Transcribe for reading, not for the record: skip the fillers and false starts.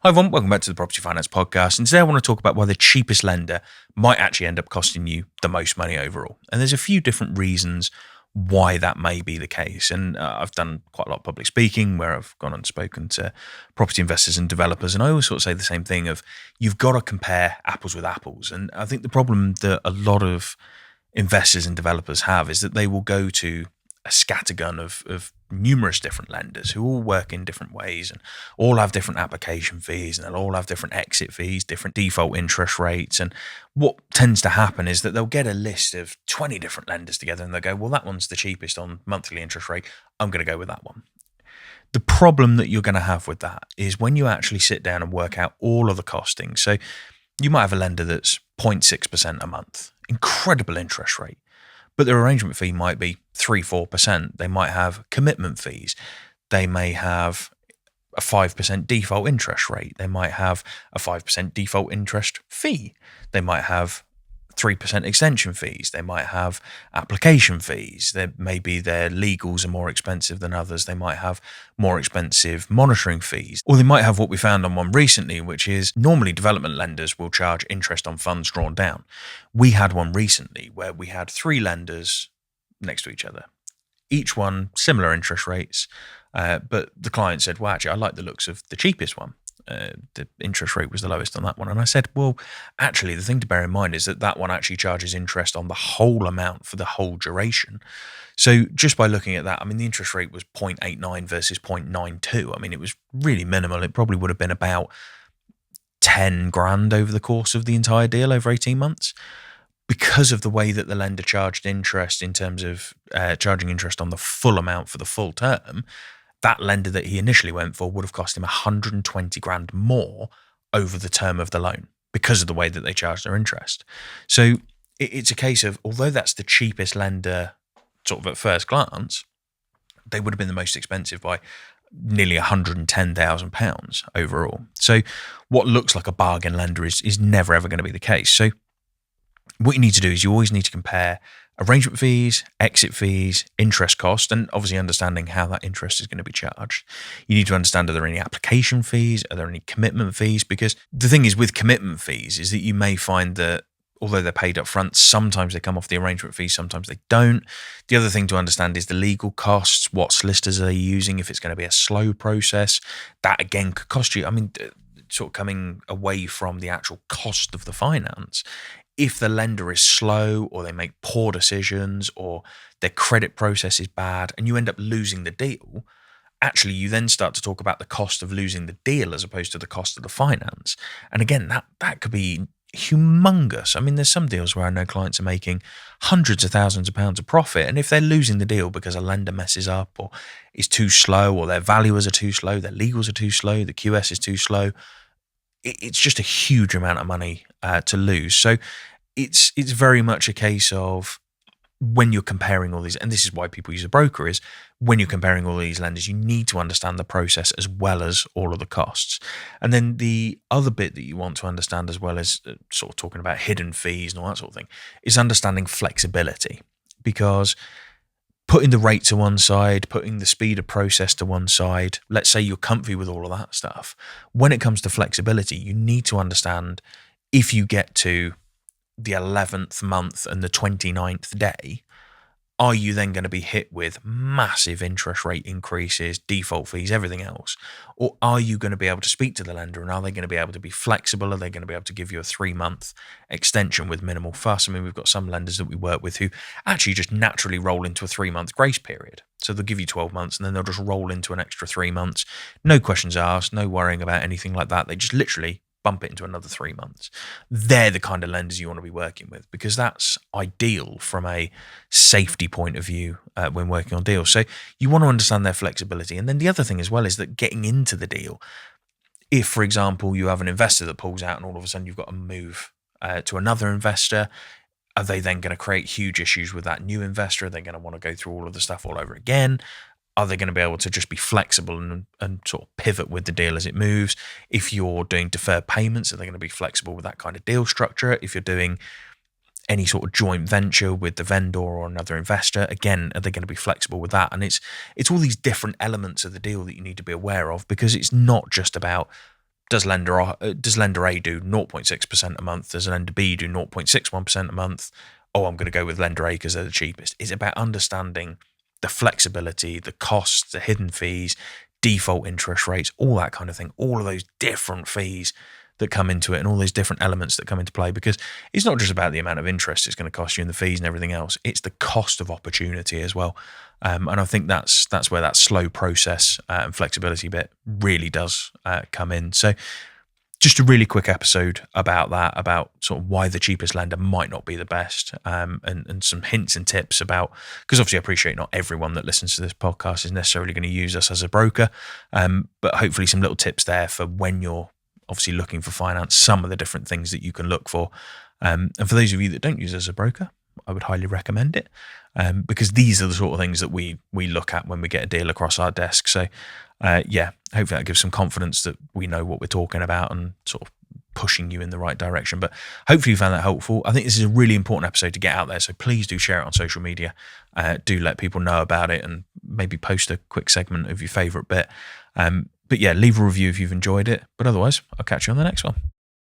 Hi everyone, welcome back to the Property Finance Podcast. And today I want to talk about why the cheapest lender might actually end up costing you the most money overall. And there's a few different reasons why that may be the case. And I've done quite a lot of public speaking where I've gone and spoken to property investors and developers. And I always sort of say the same thing of you've got to compare apples with apples. And I think the problem that a lot of investors and developers have is that they will go to a scattergun of numerous different lenders who all work in different ways and all have different application fees, and they'll all have different exit fees, different default interest rates. And what tends to happen is that they'll get a list of 20 different lenders together and they'll go, well, that one's the cheapest on monthly interest rate, I'm going to go with that one. The problem that you're going to have with that is when you actually sit down and work out all of the costings. So you might have a lender that's 0.6% a month, incredible interest rate, but their arrangement fee might be 3-4%. They might have commitment fees. They may have a 5% default interest rate. They might have a 5% default interest fee. They might have 3% extension fees. They might have application fees. Maybe their legals are more expensive than others. They might have more expensive monitoring fees. Or they might have what we found on one recently, which is normally development lenders will charge interest on funds drawn down. We had one recently where we had 3 lenders next to each other, each one similar interest rates, but the client said, well, actually, I like the looks of the cheapest one. The interest rate was the lowest on that one. And I said, well, actually, the thing to bear in mind is that one actually charges interest on the whole amount for the whole duration. So just by looking at that, I mean, the interest rate was 0.89 versus 0.92. I mean, it was really minimal. It probably would have been about 10 grand over the course of the entire deal over 18 months. Because of the way that the lender charged interest in terms of charging interest on the full amount for the full term, that lender that he initially went for would have cost him 120 grand more over the term of the loan because of the way that they charge their interest. So it's a case of, although that's the cheapest lender sort of at first glance, they would have been the most expensive by nearly £110,000 overall. So what looks like a bargain lender is never ever going to be the case. So what you need to do is you always need to compare arrangement fees, exit fees, interest cost, and obviously understanding how that interest is going to be charged. You need to understand, are there any application fees? Are there any commitment fees? Because the thing is with commitment fees is that you may find that although they're paid up front, sometimes they come off the arrangement fees, sometimes they don't. The other thing to understand is the legal costs. What solicitors are they using? If it's going to be a slow process, that again could cost you. I mean, sort of coming away from the actual cost of the finance, if the lender is slow or they make poor decisions or their credit process is bad and you end up losing the deal, actually you then start to talk about the cost of losing the deal as opposed to the cost of the finance. And again, that could be humongous. I mean, there's some deals where I know clients are making hundreds of thousands of pounds of profit, and if they're losing the deal because a lender messes up or is too slow or their valuers are too slow, their legals are too slow, the QS is too slow, it's just a huge amount of money to lose. So it's very much a case of when you're comparing all these, and this is why people use a broker, is when you're comparing all these lenders, you need to understand the process as well as all of the costs. And then the other bit that you want to understand, as well as sort of talking about hidden fees and all that sort of thing, is understanding flexibility. Because putting the rate to one side, putting the speed of process to one side, let's say you're comfy with all of that stuff. When it comes to flexibility, you need to understand if you get to the 11th month and the 29th day, are you then going to be hit with massive interest rate increases, default fees, everything else? Or are you going to be able to speak to the lender and are they going to be able to be flexible? Are they going to be able to give you a 3-month extension with minimal fuss? I mean, we've got some lenders that we work with who actually just naturally roll into a 3-month grace period. So they'll give you 12 months and then they'll just roll into an extra 3 months. No questions asked, no worrying about anything like that. They just literally bump it into another 3 months. They're the kind of lenders you want to be working with because that's ideal from a safety point of view when working on deals. So you want to understand their flexibility. And then the other thing as well is that getting into the deal, if, for example, you have an investor that pulls out and all of a sudden you've got to move to another investor, are they then going to create huge issues with that new investor? Are they going to want to go through all of the stuff all over again? Are they going to be able to just be flexible and sort of pivot with the deal as it moves? If you're doing deferred payments, are they going to be flexible with that kind of deal structure? If you're doing any sort of joint venture with the vendor or another investor, again, are they going to be flexible with that? And it's all these different elements of the deal that you need to be aware of because it's not just about does lender A do 0.6% a month? Does lender B do 0.61% a month? Oh, I'm going to go with lender A because they're the cheapest. It's about understanding the flexibility, the costs, the hidden fees, default interest rates, all that kind of thing, all of those different fees that come into it and all those different elements that come into play, because it's not just about the amount of interest it's going to cost you and the fees and everything else. It's the cost of opportunity as well. And I think that's where that slow process and flexibility bit really does come in. So just a really quick episode about that, about sort of why the cheapest lender might not be the best, and some hints and tips about, because obviously I appreciate not everyone that listens to this podcast is necessarily going to use us as a broker, but hopefully some little tips there for when you're obviously looking for finance, some of the different things that you can look for. And for those of you that don't use us as a broker, I would highly recommend it, because these are the sort of things that we look at when we get a deal across our desk. So hopefully that gives some confidence that we know what we're talking about and sort of pushing you in the right direction. But hopefully you found that helpful. I think this is a really important episode to get out there. So please do share it on social media. Do let people know about it and maybe post a quick segment of your favorite bit. But yeah, leave a review if you've enjoyed it. But otherwise, I'll catch you on the next one.